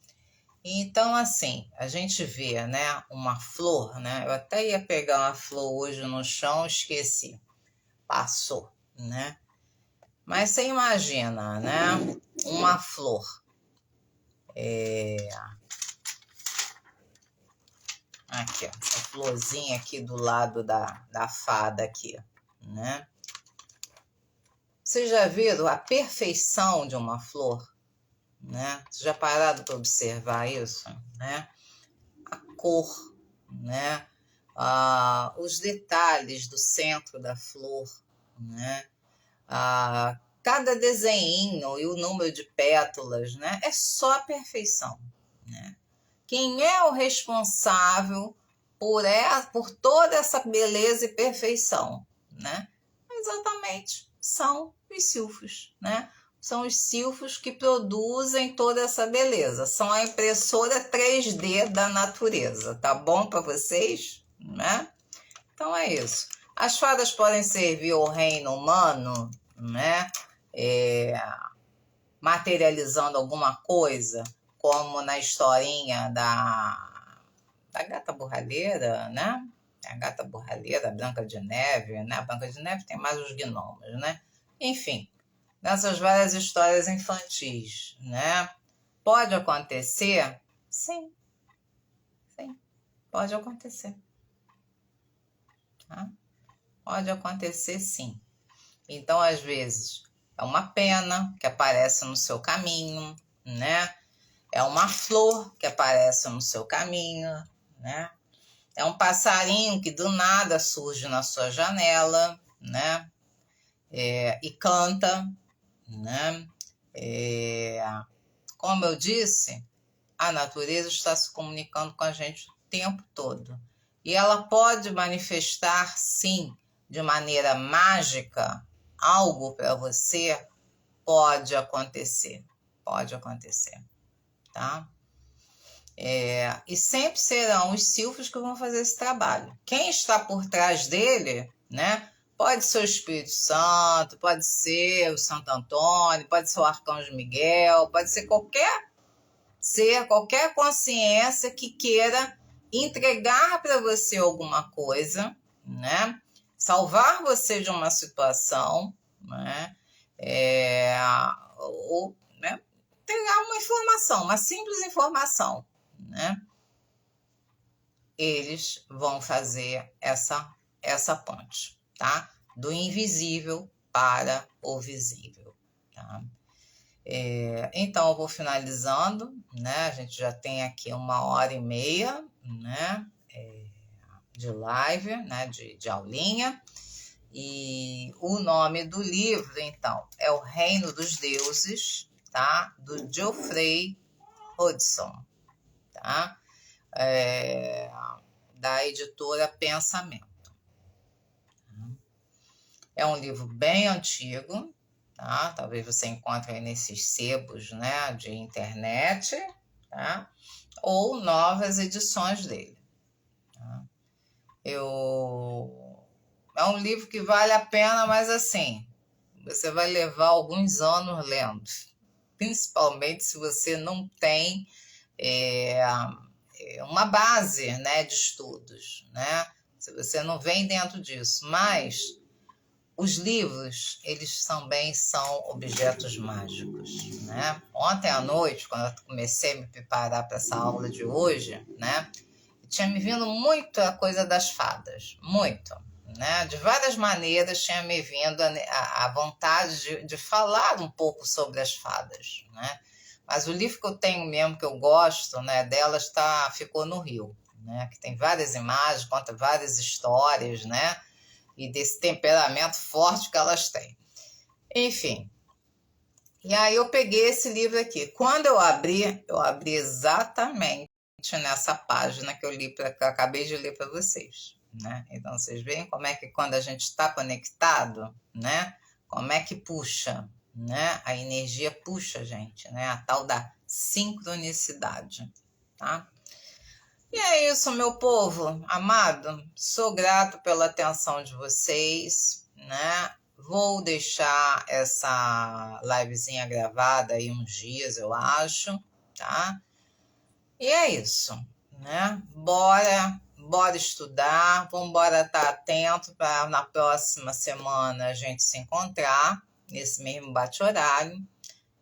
Então, assim, a gente vê, né, uma flor, né? Eu até ia pegar uma flor hoje no chão, esqueci, passou, né? Mas você imagina, né, uma flor. Aqui, ó, essa florzinha aqui do lado da fada aqui, né? Vocês já viram a perfeição de uma flor, né? Vocês já pararam para observar isso, né? A cor, né? Os detalhes do centro da flor, né? Cada desenho e o número de pétalas, né? É só a perfeição, né? Quem é o responsável por toda essa beleza e perfeição, né? Exatamente, são os silfos, né? São os silfos que produzem toda essa beleza. São a impressora 3D da natureza, tá bom para vocês? Né? Então é isso. As fadas podem servir ao reino humano, né? Materializando alguma coisa, como na historinha da Gata Borralheira, né? A Gata Borralheira, a Branca de Neve, né? A Branca de Neve tem mais os gnomos, né? Enfim, nessas várias histórias infantis, né? Pode acontecer? Sim, sim, pode acontecer. Tá? Pode acontecer, sim. Então, às vezes, é uma pena que aparece no seu caminho, né? É uma flor que aparece no seu caminho, né? É um passarinho que do nada surge na sua janela, né? E canta, né? Como eu disse, a natureza está se comunicando com a gente o tempo todo. E ela pode manifestar, sim, de maneira mágica, algo para você. Pode acontecer, tá? E sempre serão os silfos que vão fazer esse trabalho. Quem está por trás dele, né? Pode ser o Espírito Santo, pode ser o Santo Antônio, pode ser o Arcanjo Miguel, pode ser qualquer ser, qualquer consciência que queira entregar para você alguma coisa, né? Salvar você de uma situação, né? Ou, né? Entregar uma informação, uma simples informação, né? Eles vão fazer essa ponte, tá? Do invisível para o visível, tá? Então, eu vou finalizando, né? A gente já tem aqui 1h30, né? De live, né? De aulinha. E o nome do livro, então, é O Reino dos Deuses, tá? Do Geoffrey Hudson, tá? Da editora Pensamento. É um livro bem antigo, tá? Talvez você encontre aí nesses sebos, né, de internet, tá? Ou novas edições dele. Tá? É um livro que vale a pena, mas assim, você vai levar alguns anos lendo, principalmente se você não tem uma base, né, de estudos, né? Se você não vem dentro disso, mas os livros, eles também são objetos mágicos, né? Ontem à noite, quando eu comecei a me preparar para essa aula de hoje, né? Tinha me vindo muito a coisa das fadas, muito, né? De várias maneiras tinha me vindo a vontade de falar um pouco sobre as fadas, né? Mas o livro que eu tenho mesmo, que eu gosto, né, delas, ficou no Rio, né? Que tem várias imagens, conta várias histórias, né? E desse temperamento forte que elas têm. Enfim. E aí eu peguei esse livro aqui. Quando eu abri exatamente nessa página que que eu acabei de ler para vocês, né? Então vocês veem como é que quando a gente está conectado, né? Como é que puxa, né? A energia puxa a gente, né? A tal da sincronicidade, tá? E é isso, meu povo amado. Sou grato pela atenção de vocês, né? Vou deixar essa livezinha gravada aí uns dias, eu acho, tá? E é isso, né? Bora estudar, vamos estar atento para na próxima semana a gente se encontrar nesse mesmo bate-horário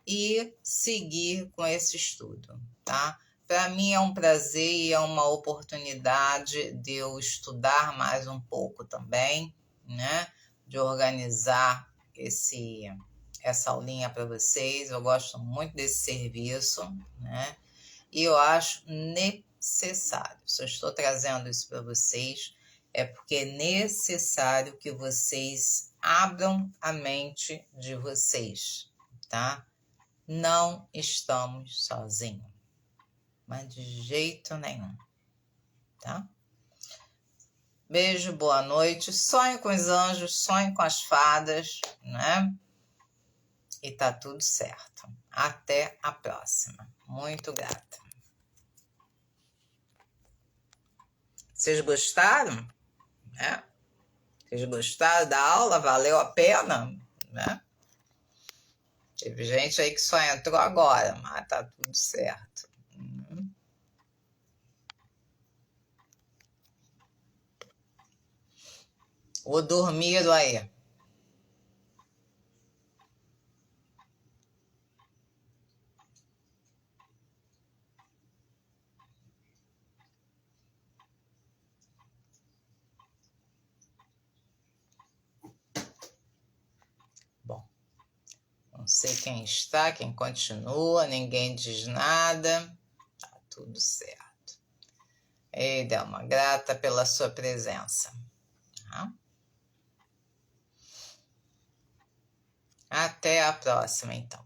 e seguir com esse estudo, tá? Para mim é um prazer e é uma oportunidade de eu estudar mais um pouco também, né? De organizar essa aulinha para vocês. Eu gosto muito desse serviço, né? E eu acho necessário. Se eu estou trazendo isso para vocês, é porque é necessário que vocês abram a mente de vocês, tá? Não estamos sozinhos, mas de jeito nenhum, tá? Beijo, boa noite. Sonhe com os anjos, sonhe com as fadas, né? E tá tudo certo. Até a próxima. Muito grata. Vocês gostaram? Né? Vocês gostaram da aula? Valeu a pena? Né? Teve gente aí que só entrou agora, mas tá tudo certo. O dormido aí. Bom, não sei quem está, quem continua, ninguém diz nada. Tá tudo certo. Ei, Delma, grata pela sua presença. Tá? Até a próxima, então.